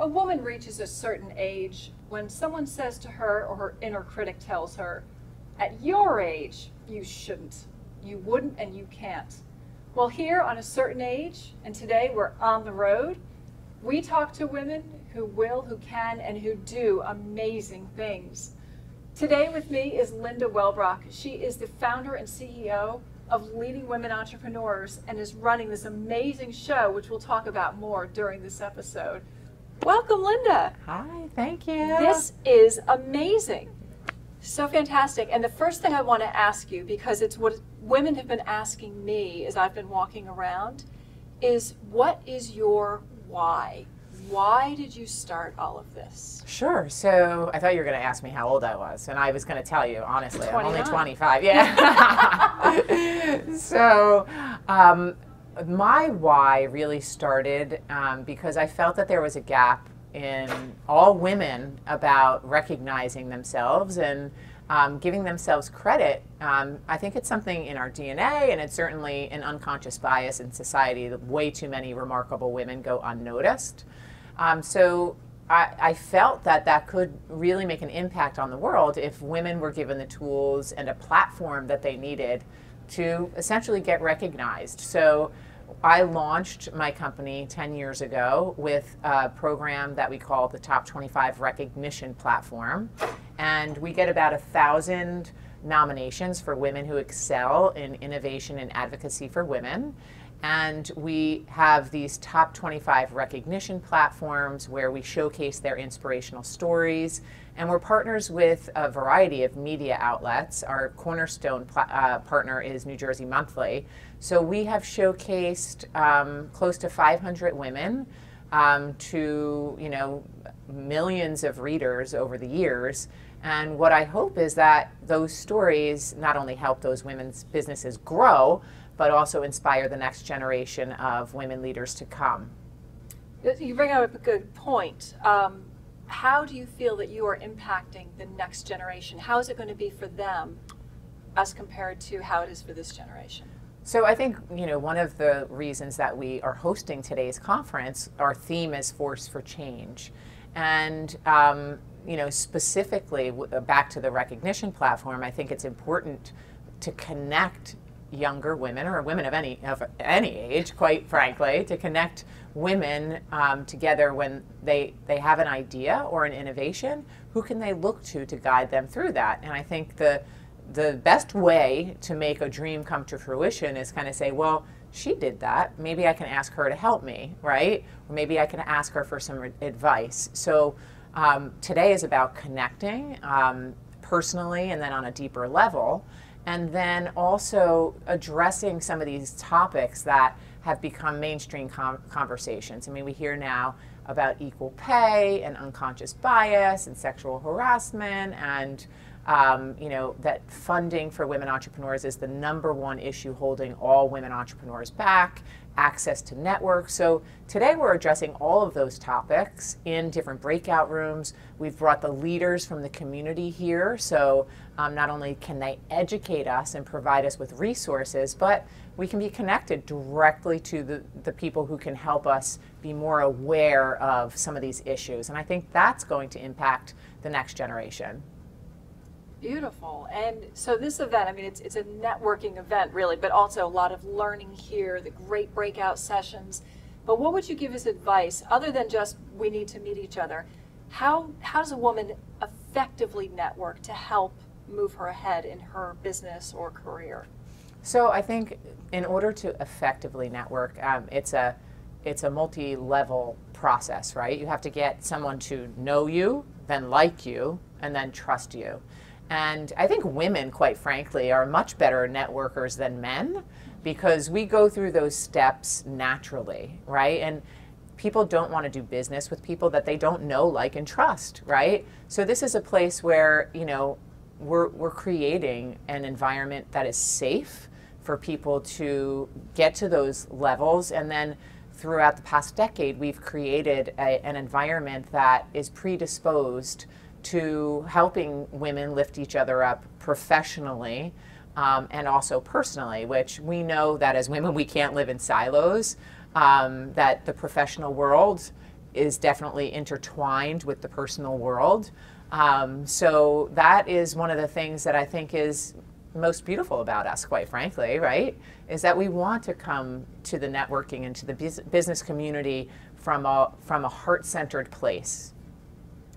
A woman reaches a certain age when someone says to her, or her inner critic tells her, at your age, you shouldn't, you wouldn't, and you can't. Well, here on A Certain Age, and today we're on the road, we talk to women who will, who can, and who do amazing things. Today with me is Linda Wellbrock. She is the founder and CEO of Leading Women Entrepreneurs and is running this amazing show, which we'll talk about more during this episode. Welcome, Linda. Hi, thank you. This is amazing. So fantastic. And the first thing I want to ask you, because it's what women have been asking me as I've been walking around, is what is your why? Why did you start all of this? Sure. So I thought you were going to ask me how old I was, and I was going to tell you, honestly, 29. I'm only 25. Yeah. So my why really started because I felt that there was a gap in all women about recognizing themselves and giving themselves credit. I think it's something in our DNA, and it's certainly an unconscious bias in society that way too many remarkable women go unnoticed. So I felt that that could really make an impact on the world if women were given the tools and a platform that they needed to essentially get recognized. So I launched my company 10 years ago with a program that we call the Top 25 Recognition Platform. And we get about 1,000 nominations for women who excel in innovation and advocacy for women. And we have these top 25 recognition platforms where we showcase their inspirational stories. And we're partners with a variety of media outlets. Our cornerstone partner is New Jersey Monthly. So we have showcased close to 500 women to millions of readers over the years. And what I hope is that those stories not only help those women's businesses grow, but also inspire the next generation of women leaders to come. You bring up a good point. How do you feel that you are impacting the next generation? How is it going to be for them as compared to how it is for this generation? So I think, one of the reasons that we are hosting today's conference, our theme is Force for Change. And, specifically back to the recognition platform, I think it's important to connect younger women, or women of any age, quite frankly, to connect women together when they have an idea or an innovation. Who can they look to guide them through that? And I think the best way to make a dream come to fruition is kind of say, well, she did that. Maybe I can ask her to help me, right? Or maybe I can ask her for some advice. So today is about connecting personally and then on a deeper level. And then also addressing some of these topics that have become mainstream conversations. I mean, we hear now about equal pay and unconscious bias and sexual harassment, and that funding for women entrepreneurs is the #1 issue holding all women entrepreneurs back, access to networks. So today we're addressing all of those topics in different breakout rooms. We've brought the leaders from the community here, so not only can they educate us and provide us with resources, but we can be connected directly to the people who can help us be more aware of some of these issues. And I think that's going to impact the next generation. Beautiful. And so this event, I mean, it's a networking event really, but also a lot of learning here, the great breakout sessions. But what would you give as advice, other than just we need to meet each other? How does a woman effectively network to help move her ahead in her business or career? So I think in order to effectively network, it's a multi-level process, right? You have to get someone to know you, then like you, and then trust you. And I think women, quite frankly, are much better networkers than men because we go through those steps naturally, right? And people don't want to do business with people that they don't know, like, and trust, right? So this is a place where, we're creating an environment that is safe for people to get to those levels. And then throughout the past decade, we've created an environment that is predisposed to helping women lift each other up professionally and also personally, which we know that as women we can't live in silos, that the professional world is definitely intertwined with the personal world. So that is one of the things that I think is most beautiful about us, quite frankly, right? Is that we want to come to the networking and to the business community from a heart-centered place.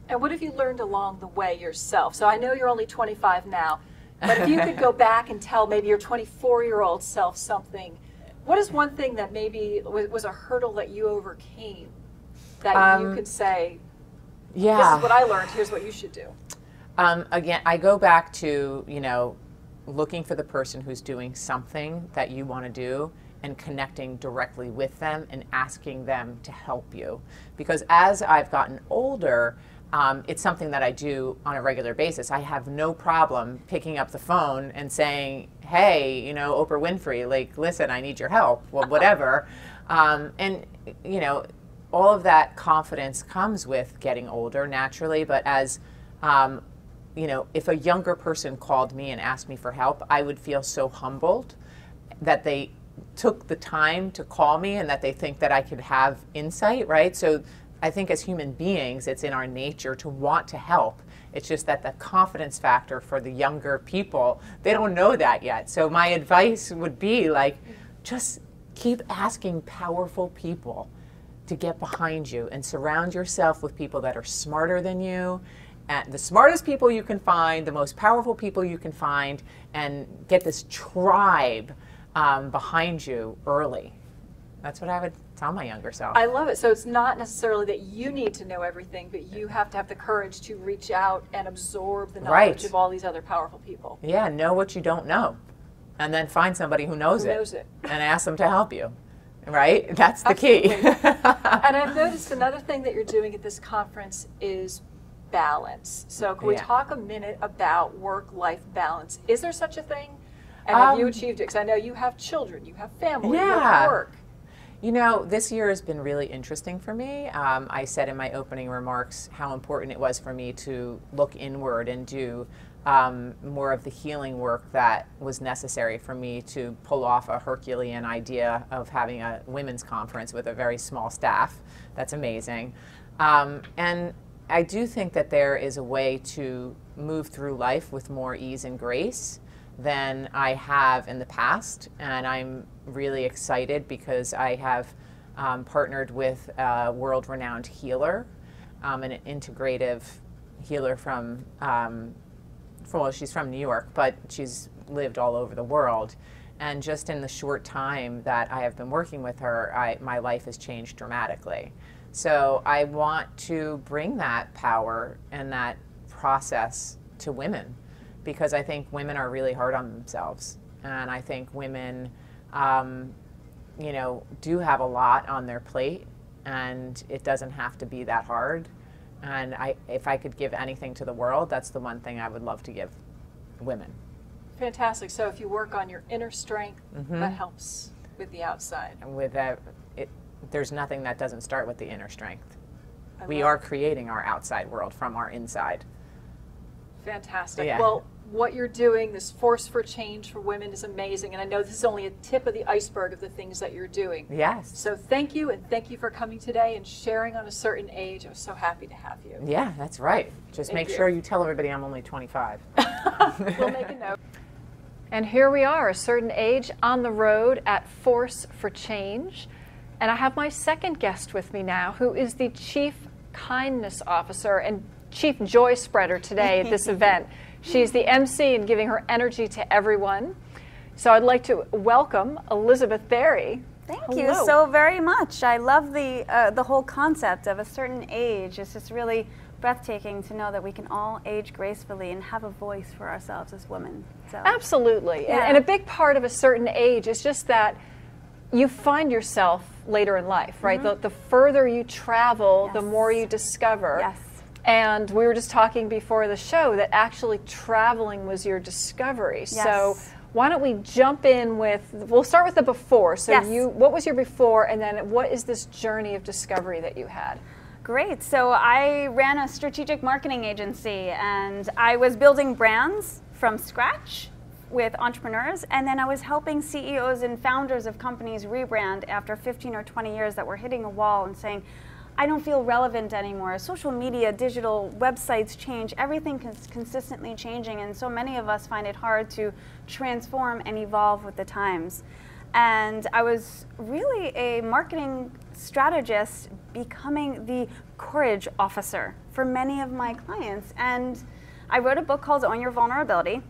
And what have you learned along the way yourself? So I know you're only 25 now, but if you could go back and tell maybe your 24-year-old self something, what is one thing that maybe was a hurdle that you overcame that you could say, yeah, this is what I learned, here's what you should do? Again, I go back to, looking for the person who's doing something that you want to do and connecting directly with them and asking them to help you. Because as I've gotten older, it's something that I do on a regular basis. I have no problem picking up the phone and saying, hey, Oprah Winfrey, like, listen, I need your help, well, whatever. And, all of that confidence comes with getting older naturally, but as, if a younger person called me and asked me for help, I would feel so humbled that they took the time to call me and that they think that I could have insight, right? So I think as human beings, it's in our nature to want to help. It's just that the confidence factor for the younger people, they don't know that yet. So my advice would be like, just keep asking powerful people to get behind you and surround yourself with people that are smarter than you, and the smartest people you can find, the most powerful people you can find, and get this tribe behind you early. That's what I would tell my younger self. I love it. So it's not necessarily that you need to know everything, but you have to have the courage to reach out and absorb the knowledge of all these other powerful people. Yeah, know what you don't know, and then find somebody who knows it and ask them to help you. Right? That's the key. And I've noticed another thing that you're doing at this conference is balance. So can we talk a minute about work-life balance? Is there such a thing? And have you achieved it? Because I know you have children, you have family, you have work. This year has been really interesting for me. I said in my opening remarks how important it was for me to look inward and do more of the healing work that was necessary for me to pull off a Herculean idea of having a women's conference with a very small staff. That's amazing. And I do think that there is a way to move through life with more ease and grace than I have in the past. And I'm really excited because I have partnered with a world-renowned healer, an integrative healer from she's from New York, but she's lived all over the world. And just in the short time that I have been working with her, my life has changed dramatically. So I want to bring that power and that process to women, because I think women are really hard on themselves. And I think women, do have a lot on their plate, and it doesn't have to be that hard. And if I could give anything to the world, that's the one thing I would love to give women. Fantastic. So if you work on your inner strength, that helps with the outside. And with that, there's nothing that doesn't start with the inner strength. We are creating our outside world from our inside. Fantastic. Yeah. Well, what you're doing, this force for change for women, is amazing. And I know this is only a tip of the iceberg of the things that you're doing. Yes. So thank you, and thank you for coming today and sharing on a certain age. I was so happy to have you. Yeah, that's right. Just make sure you tell everybody I'm only 25. We'll make a note. And here we are, a certain age, on the road at Force for Change. And I have my second guest with me now, who is the Chief Kindness Officer and Chief Joy Spreader today at this event. She's the MC and giving her energy to everyone. So I'd like to welcome Elizabeth Berry. Thank you so very much. I love the whole concept of a certain age. It's just really breathtaking to know that we can all age gracefully and have a voice for ourselves as women. So. Absolutely. Yeah. And a big part of a certain age is just that you find yourself later in life, right? The further you travel, the more you discover. Yes. And we were just talking before the show that actually traveling was your discovery. Yes. So why don't we jump in with, we'll start with the before. So what was your before, and then what is this journey of discovery that you had? Great. So I ran a strategic marketing agency, and I was building brands from scratch with entrepreneurs, and then I was helping CEOs and founders of companies rebrand after 15 or 20 years that were hitting a wall and saying, I don't feel relevant anymore. Social media, digital websites change. Everything is consistently changing, and so many of us find it hard to transform and evolve with the times. And I was really a marketing strategist becoming the courage officer for many of my clients. And I wrote a book called Own Your Vulnerability.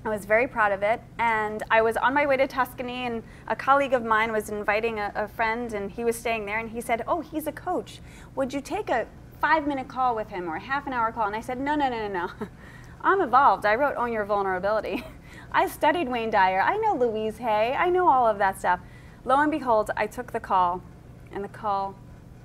I was very proud of it, and I was on my way to Tuscany, and a colleague of mine was inviting a friend, and he was staying there, and he said, oh, he's a coach. Would you take a 5-minute call with him or a half-an-hour call? And I said, no. I'm evolved. I wrote Own Your Vulnerability. I studied Wayne Dyer. I know Louise Hay. I know all of that stuff. Lo and behold, I took the call, and the call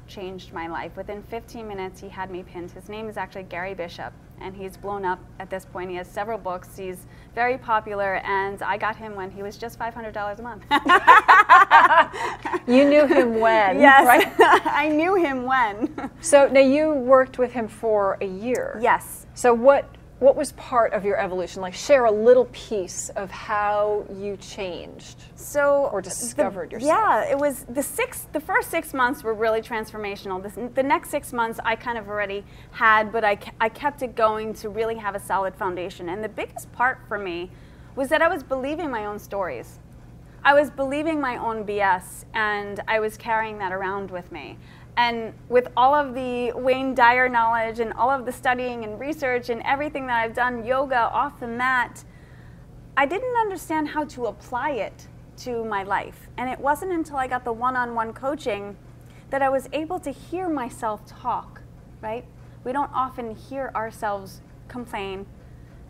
changed my life. Within 15 minutes, he had me pinned. His name is actually Gary Bishop, and he's blown up at this point. He has several books. He's very popular, and I got him when he was just $500 a month. You knew him when, yes, right? I knew him when. So now you worked with him for a year. Yes. So what was part of your evolution? Like, share a little piece of how you changed or discovered yourself. Yeah, it was the first 6 months were really transformational. The next 6 months I kind of already had, but I kept it going to really have a solid foundation. And the biggest part for me was that I was believing my own stories. I was believing my own BS, and I was carrying that around with me. And with all of the Wayne Dyer knowledge and all of the studying and research and everything that I've done, yoga, off the mat, I didn't understand how to apply it to my life. And it wasn't until I got the one-on-one coaching that I was able to hear myself talk, right? We don't often hear ourselves complain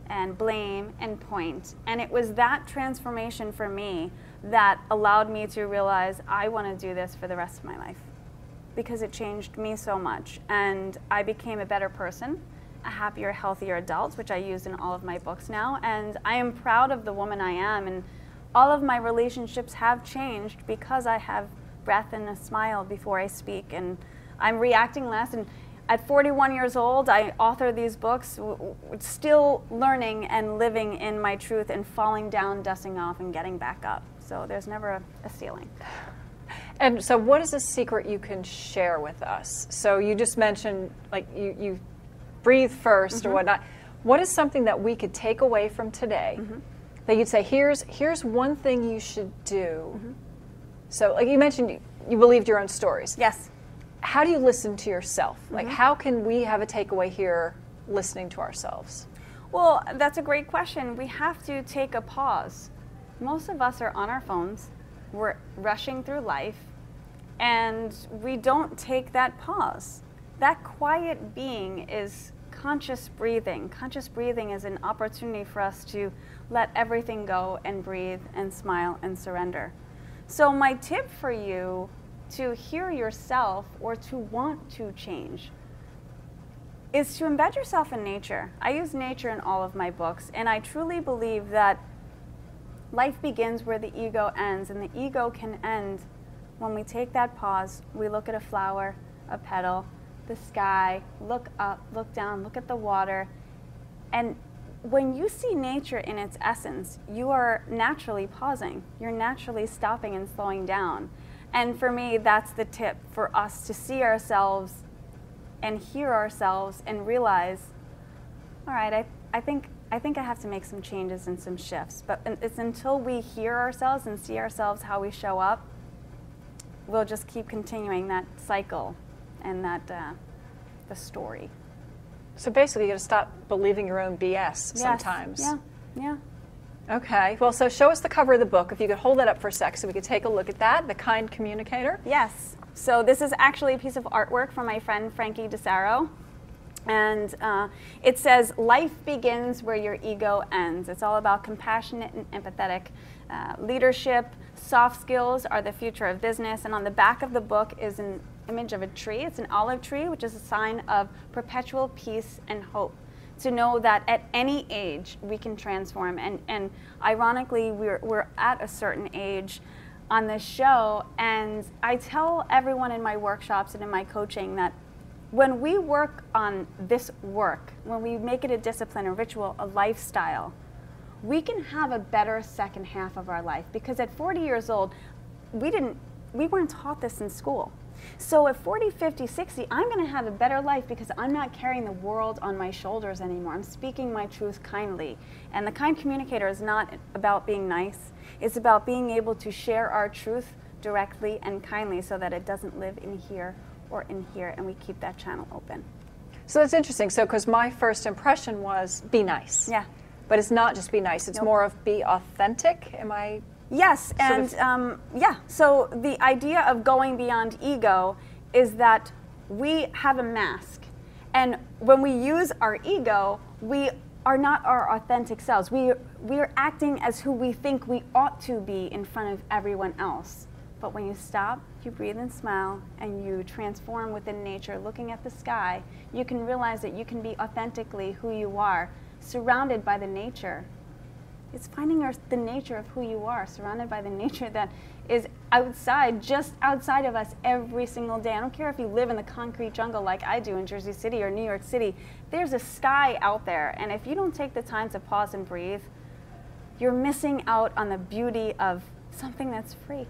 and blame and point. And it was that transformation for me that allowed me to realize I want to do this for the rest of my life, because it changed me so much. And I became a better person, a happier, healthier adult, which I use in all of my books now. And I am proud of the woman I am. And all of my relationships have changed because I have breath and a smile before I speak. And I'm reacting less. And at 41 years old, I author these books, still learning and living in my truth and falling down, dusting off, and getting back up. So there's never a ceiling. And so what is a secret you can share with us? So you just mentioned, like, you breathe first or whatnot. What is something that we could take away from today that you'd say, here's one thing you should do? So like you mentioned, you believed your own stories. Yes. How do you listen to yourself? Like, how can we have a takeaway here listening to ourselves? Well, that's a great question. We have to take a pause. Most of us are on our phones. We're rushing through life, and we don't take that pause. That quiet being is conscious breathing. Conscious breathing is an opportunity for us to let everything go and breathe and smile and surrender. So my tip for you to hear yourself or to want to change is to embed yourself in nature. I use nature in all of my books, and I truly believe that life begins where the ego ends, and the ego can end when we take that pause. We look at a flower, a petal, the sky, look up, look down, look at the water. And when you see nature in its essence, you are naturally pausing. You're naturally stopping and slowing down. And for me, that's the tip for us, to see ourselves and hear ourselves and realize, all right, I think I have to make some changes and some shifts. But it's until we hear ourselves and see ourselves how we show up, we'll just keep continuing that cycle and that the story. So basically, you got to stop believing your own BS sometimes. Yeah. Okay. Well, so show us the cover of the book. If you could hold that up for a sec so we could take a look at that, The Kind Communicator. Yes. So this is actually a piece of artwork from my friend Frankie DeSaro. And it says, life begins where your ego ends. It's all about compassionate and empathetic leadership. Soft skills are the future of business. And on the back of the book is an image of a tree. It's an olive tree, which is a sign of perpetual peace and hope. To know that at any age we can transform. And ironically, we're at a certain age on this show. And I tell everyone in my workshops and in my coaching that when we work on this work, when we make it a discipline, a ritual, a lifestyle, we can have a better second half of our life. Because at 40 years old, we weren't taught this in school. So at 40, 50, 60, I'm going to have a better life because I'm not carrying the world on my shoulders anymore. I'm speaking my truth kindly. And the kind communicator is not about being nice. It's about being able to share our truth directly and kindly so that it doesn't live in here or in here, and we keep that channel open. So that's interesting. So, because my first impression was be nice. Yeah. But it's not just be nice. It's more of be authentic. Am I? Yes, and yeah, so the idea of going beyond ego is that we have a mask. And when we use our ego, we are not our authentic selves. We are acting as who we think we ought to be in front of everyone else. But when you stop, you breathe and smile, and you transform within nature, looking at the sky, you can realize that you can be authentically who you are, surrounded by the nature. It's finding the nature of who you are, surrounded by the nature that is outside, just outside of us every single day. I don't care if you live in the concrete jungle like I do in Jersey City or New York City. There's a sky out there, and if you don't take the time to pause and breathe, you're missing out on the beauty of something that's free.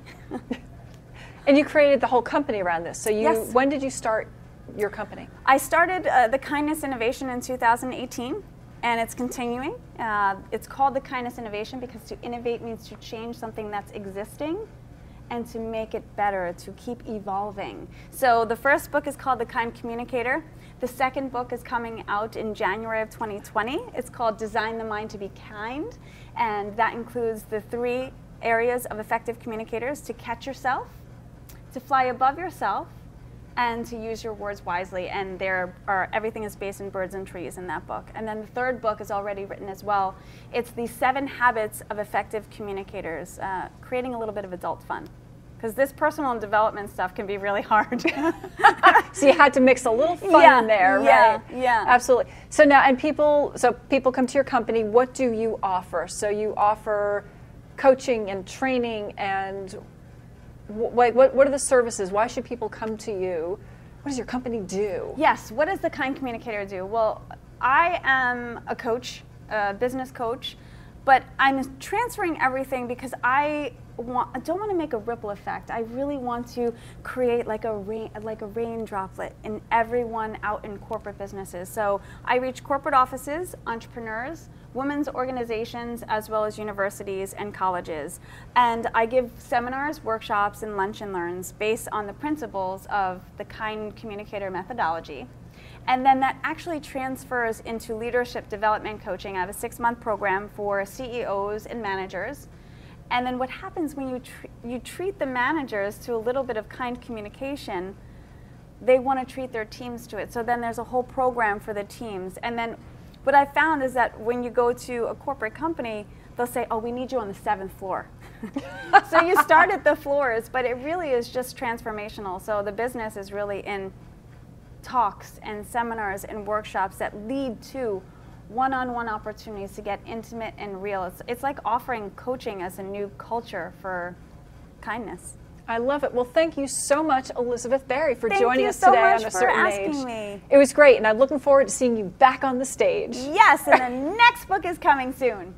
And you created the whole company around this. So Yes. When did you start your company? I started the Kindness Innovation in 2018. And it's continuing. It's called the Kindness Innovation because to innovate means to change something that's existing and to make it better, to keep evolving. So the first book is called The Kind Communicator. The second book is coming out in January of 2020. It's called Design the Mind to be Kind. And that includes the 3 areas of effective communicators: to catch yourself, to fly above yourself, and to use your words wisely. And everything is based in birds and trees in that book. And then the third book is already written as well. It's the 7 habits of effective communicators, creating a little bit of adult fun. Because this personal development stuff can be really hard. So you had to mix a little fun in there, right? Yeah. Absolutely. So now, and people come to your company. What do you offer? So you offer coaching and training, and what are the services? Why should people come to you? What does your company do? Yes, what does the Kind Communicator do? Well, I am a coach, a business coach, but I'm transferring everything because I don't want to make a ripple effect. I really want to create like a rain droplet in everyone out in corporate businesses. So I reach corporate offices, entrepreneurs, women's organizations, as well as universities and colleges. And I give seminars, workshops, and lunch and learns based on the principles of the Kind Communicator methodology. And then that actually transfers into leadership development coaching. I have a 6-month program for CEOs and managers. And then what happens when you treat the managers to a little bit of kind communication, they want to treat their teams to it. So then there's a whole program for the teams. And then what I found is that when you go to a corporate company, they'll say, oh, we need you on the 7th floor. So you start at the floors, but it really is just transformational. So the business is really in talks and seminars and workshops that lead to one-on-one opportunities to get intimate and real. It's like offering coaching as a new culture for kindness. I love it. Well, thank you so much, Elizabeth Berry, for Thank joining you us so today much on A for Certain asking Age. me. It was great, and I'm looking forward to seeing you back on the stage. Yes, and the next book is coming soon.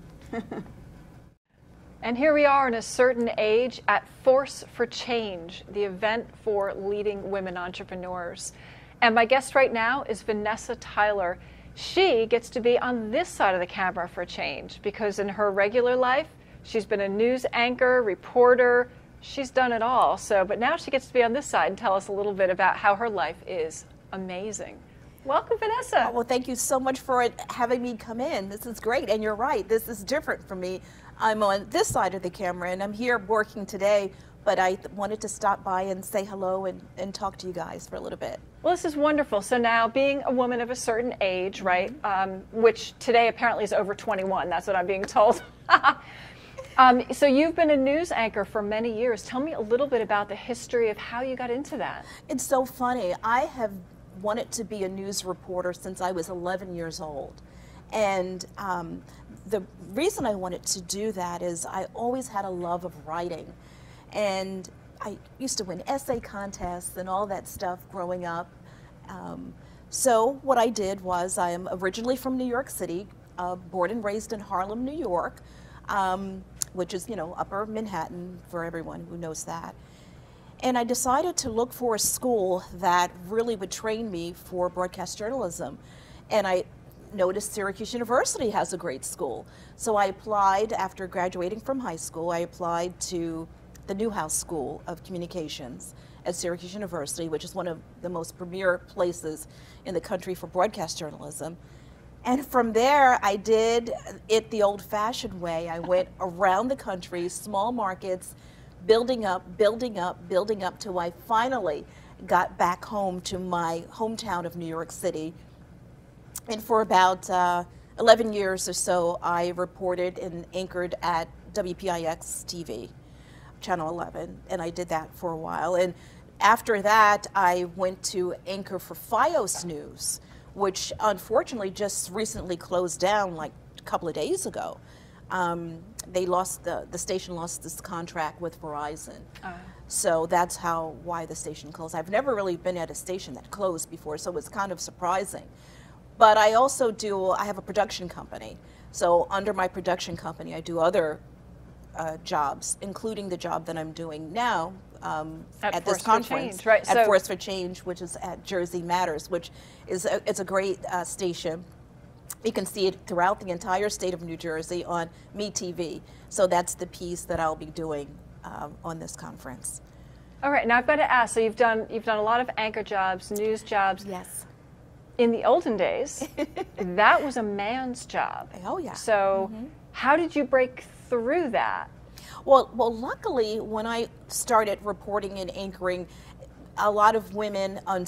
And here we are in A Certain Age at Force for Change, the event for leading women entrepreneurs. And my guest right now is Vanessa Tyler. She gets to be on this side of the camera for a change because in her regular life, she's been a news anchor, reporter, she's done it all. But now she gets to be on this side and tell us a little bit about how her life is amazing. Welcome, Vanessa. Oh, well, thank you so much for having me come in. This is great, and you're right, this is different for me. I'm on this side of the camera, and I'm here working today, but I wanted to stop by and say hello and talk to you guys for a little bit. Well, this is wonderful. So now, being a woman of a certain age, right, which today apparently is over 21, that's what I'm being told. So you've been a news anchor for many years. Tell me a little bit about the history of how you got into that. It's so funny. I have wanted to be a news reporter since I was 11 years old. And the reason I wanted to do that is I always had a love of writing. And I used to win essay contests and all that stuff growing up. So what I did was, I am originally from New York City, born and raised in Harlem, New York, which is, you know, upper Manhattan for everyone who knows that. And I decided to look for a school that really would train me for broadcast journalism. And I noticed Syracuse University has a great school. So I applied after graduating from high school. I applied to the Newhouse School of Communications at Syracuse University, which is one of the most premier places in the country for broadcast journalism. And from there, I did it the old-fashioned way. I went around the country, small markets, building up, building up, building up till I finally got back home to my hometown of New York City. And for about 11 years or so, I reported and anchored at WPIX TV, Channel 11, and I did that for a while. And after that, I went to anchor for FiOS News, which unfortunately just recently closed down like a couple of days ago. They lost, the station lost this contract with Verizon. So that's why the station closed. I've never really been at a station that closed before, so it was kind of surprising. But I also I have a production company. So under my production company, I do other jobs, including the job that I'm doing now at this conference, right? At Force for Change, which is at Jersey Matters, which is it's a great station. You can see it throughout the entire state of New Jersey on MeTV. So that's the piece that I'll be doing on this conference. All right, now I've got to ask. So you've done a lot of anchor jobs, news jobs. Yes. In the olden days, that was a man's job. Oh yeah. So how did you break through that? Well, luckily, when I started reporting and anchoring, a lot of women on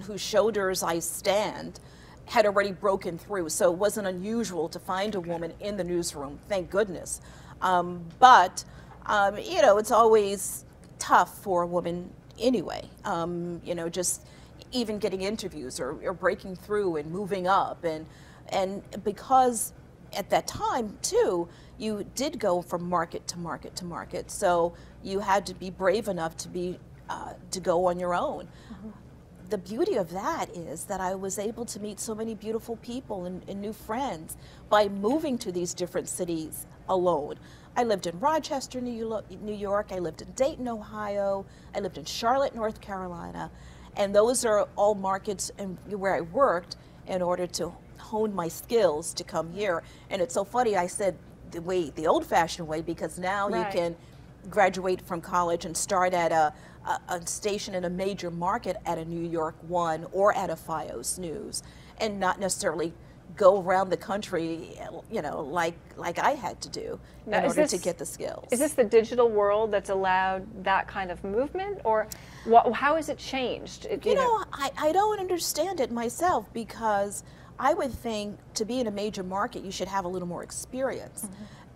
whose shoulders I stand had already broken through, so it wasn't unusual to find a woman in the newsroom, thank goodness. But you know, it's always tough for a woman anyway, you know, just even getting interviews or breaking through and moving up. And because at that time, too, you did go from market to market to market, so you had to be brave enough to go on your own. The beauty of that is that I was able to meet so many beautiful people and new friends by moving to these different cities alone. I lived in Rochester, New York. I lived in Dayton, Ohio. I lived in Charlotte, North Carolina. And those are all markets where I worked in order to hone my skills to come here. And it's so funny, I said the old-fashioned way, because now you can graduate from college and start at a station in a major market at a New York One or at a FiOS News, and not necessarily go around the country, you know, like I had to do in order to get the skills. Is this the digital world that's allowed that kind of movement, or how has it changed? You know, I don't understand it myself, because I would think to be in a major market you should have a little more experience.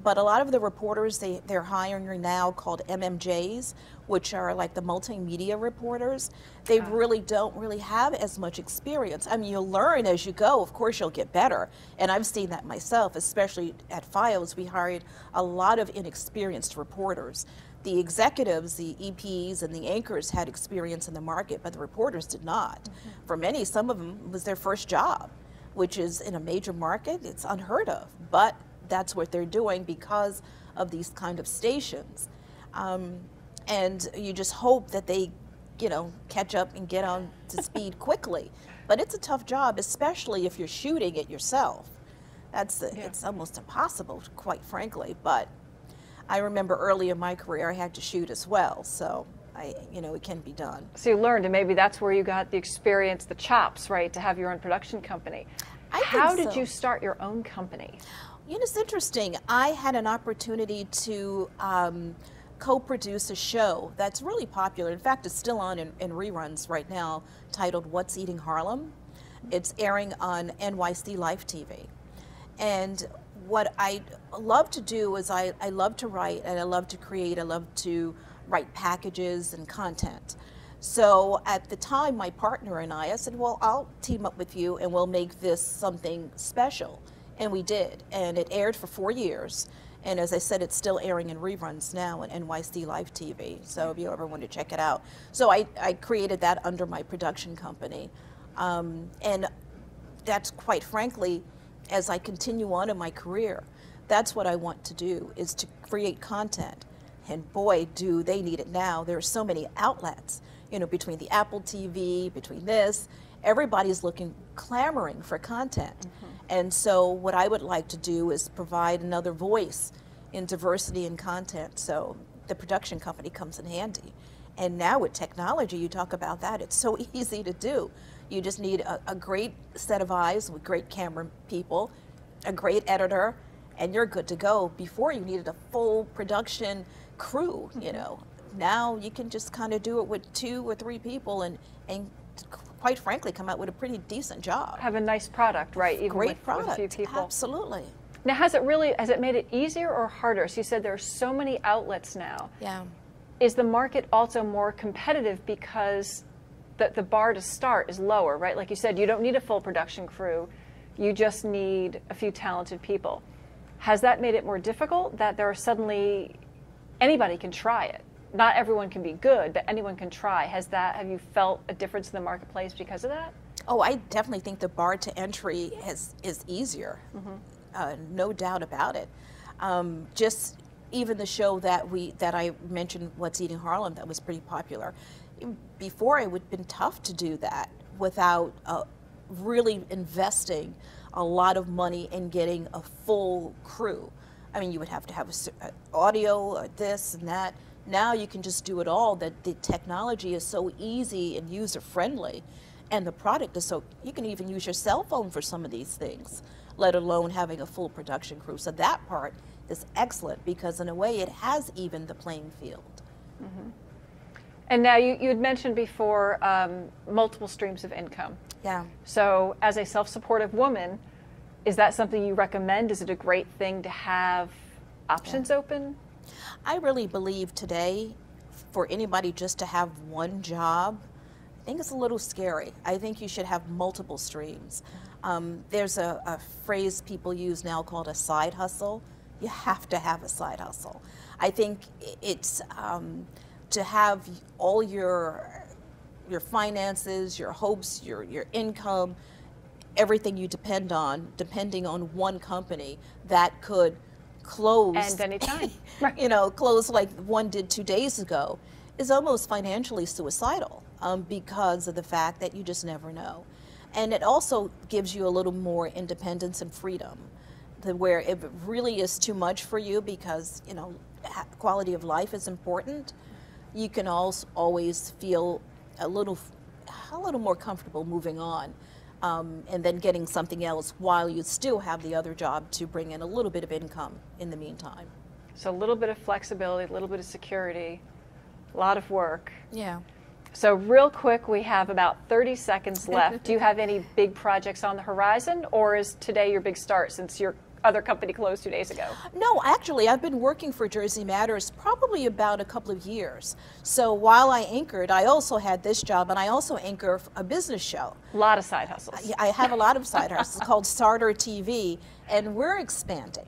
But a lot of the reporters they're hiring now, called MMJs, which are like the multimedia reporters, they really don't have as much experience. I mean, you'll learn as you go. Of course, you'll get better. And I've seen that myself, especially at FiOS. We hired a lot of inexperienced reporters. The executives, the EPs, and the anchors had experience in the market, but the reporters did not. For many, some of them was their first job, which is in a major market. It's unheard of, but that's what they're doing because of these kind of stations. And you just hope that they, you know, catch up and get on to speed quickly. But it's a tough job, especially if you're shooting it yourself. It's almost impossible, quite frankly. But I remember early in my career I had to shoot as well, so you know, it can be done. So you learned, and maybe that's where you got the experience, the chops, right, to have your own production company. How did you start your own company? You know, it's interesting. I had an opportunity to co-produce a show that's really popular. In fact, it's still on in reruns right now, titled What's Eating Harlem. It's airing on NYC Life TV. And what I love to do is I love to write, and I love to create. I love to write packages and content. So at the time, my partner and I said, well, I'll team up with you and we'll make this something special. And we did, and it aired for 4 years. And as I said, it's still airing in reruns now on NYC Life TV, so if you ever want to check it out. So I created that under my production company. And that's, quite frankly, as I continue on in my career, that's what I want to do, is to create content, And boy, do they need it now. There are so many outlets, you know, between the Apple TV, between this, everybody's clamoring for content. And so what I would like to do is provide another voice in diversity in content. So the production company comes in handy. And now with technology, you talk about that, it's so easy to do. You just need a great set of eyes with great camera people, a great editor, and you're good to go. Before you needed a full production crew, you know. Now you can just kind of do it with 2 or 3 people and quite frankly come out with a pretty decent job. Have a nice product, right? Even Great with, product, with a few people. Absolutely. Now, has it made it easier or harder? So you said there are so many outlets now. Yeah. Is the market also more competitive because the bar to start is lower, right? Like you said, you don't need a full production crew. You just need a few talented people. Has that made it more difficult that there are suddenly, anybody can try it? Not everyone can be good, but anyone can try. Have you felt a difference in the marketplace because of that? Oh, I definitely think the bar to entry is easier. No doubt about it. Just even the show that I mentioned, What's Eating Harlem, that was pretty popular. Before, it would have been tough to do that without really investing a lot of money in getting a full crew. I mean, you would have to have audio, this and that. Now you can just do it all. That the technology is so easy and user friendly, and the product is so, you can even use your cell phone for some of these things, let alone having a full production crew. So that part is excellent because in a way it has evened the playing field. And now you had mentioned before multiple streams of income. Yeah. So as a self-supportive woman, is that something you recommend? Is it a great thing to have options open? I really believe today for anybody just to have one job, I think it's a little scary. I think you should have multiple streams. There's a phrase people use now called a side hustle. You have to have a side hustle. I think it's to have all your finances, your hopes, your income, everything you depending on one company that could close. And anytime. You know, close like one did 2 days ago, is almost financially suicidal because of the fact that you just never know. And it also gives you a little more independence and freedom, where if it really is too much for you because, you know, quality of life is important, you can also always feel a little more comfortable moving on. And then getting something else while you still have the other job to bring in a little bit of income in the meantime. So a little bit of flexibility, a little bit of security, a lot of work. Yeah. So real quick, we have about 30 seconds left. Do you have any big projects on the horizon, or is today your big start since your other company closed 2 days ago? No, actually, I've been working for Jersey Matters probably about a couple of years. So while I anchored, I also had this job, and I also anchor a business show. A lot of side hustles. I have a lot of side hustles called Starter TV, and we're expanding.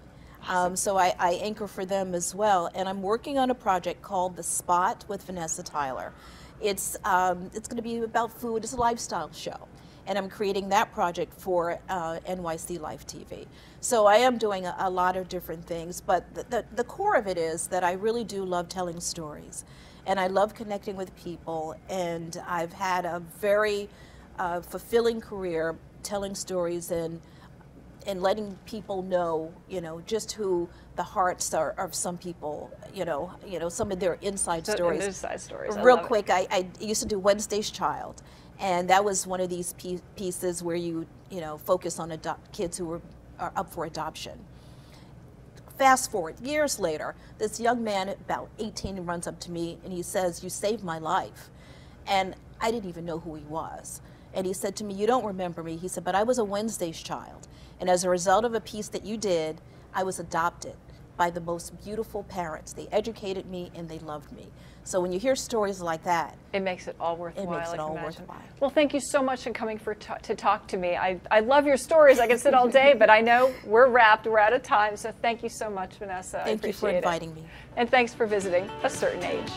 So I anchor for them as well, and I'm working on a project called The Spot with Vanessa Tyler. It's going to be about food. It's a lifestyle show. And I'm creating that project for NYC Life TV. So I am doing a lot of different things, but the core of it is that I really do love telling stories. And I love connecting with people, and I've had a very fulfilling career telling stories and letting people know, you know, just who the hearts are of some people, you know, some of their inside stories. Inside stories. Real quick, I used to do Wednesday's Child. And that was one of these pieces where you focus on kids who are up for adoption. Fast forward, years later, this young man, about 18, runs up to me and he says, "You saved my life." And I didn't even know who he was. And he said to me, "You don't remember me." He said, "But I was a Wednesday's Child. And as a result of a piece that you did, I was adopted by the most beautiful parents. They educated me and they loved me." So when you hear stories like that, it makes it all worthwhile. It makes it all worthwhile. Well, thank you so much for coming to talk to me. I love your stories. I can sit all day, but I know we're wrapped. We're out of time. So thank you so much, Vanessa. Thank you for inviting me. And thanks for visiting A Certain Age.